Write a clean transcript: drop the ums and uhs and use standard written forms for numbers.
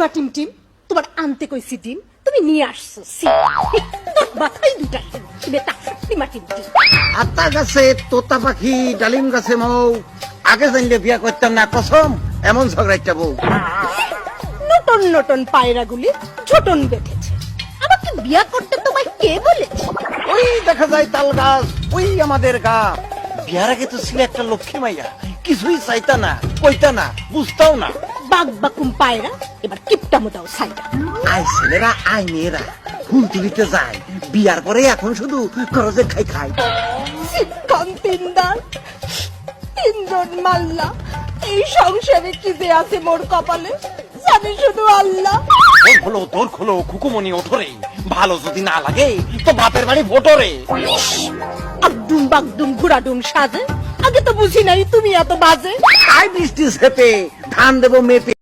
বা team team, তোমার আনতে কইছি ডিম, তুমি নিয়ে আসছো সিম। তোর মাথায় দুটা বেটা শক্তিমা টিম টিম। আতা গাছে তোতা পাখি, ডালিম গাছে মৌ, আগে জানলে বিয়া করতাম না কসম, এমন ঝগড়াইটা বউ। নটন নটন পায়রাগুলি ছোটন বেঁধেছে। আমাকে বিয়া করতে তোমায় কে বলেছে? ওই দেখা যায় তাল গাছ, ওই আমাদের গা। বিয়ার আগে তো ছিল একটা লক্ষ্মী মাইয়া, কিছুই চাইতা না, কইতা না, বুঝতাও না। বাঘ বাকুম পায়রা, এবার কিপটা মোটাও সাইডা। আই ছেলেরা আই মেয়েরা ফুল তুলিতে যায়, বিয়ার পরে এখন শুধু খরচে খাই খাই। শিক্ষণ তিনদার, তিনজন মাল্লা, এই সংসারে কি যে আছে মোর কপালে জানে শুধু আল্লাহ। তোর খোলো খুকুমনি ওঠরে, ভালো যদি না লাগে তো বাপের বাড়ি ভোটরে। আবদুম বাগদুম ঘুরাডুম সাজে, আগে তো বুঝি নাই তুমি এত বাজে। আই বৃষ্টি সেপে ধান দেবো মেপে।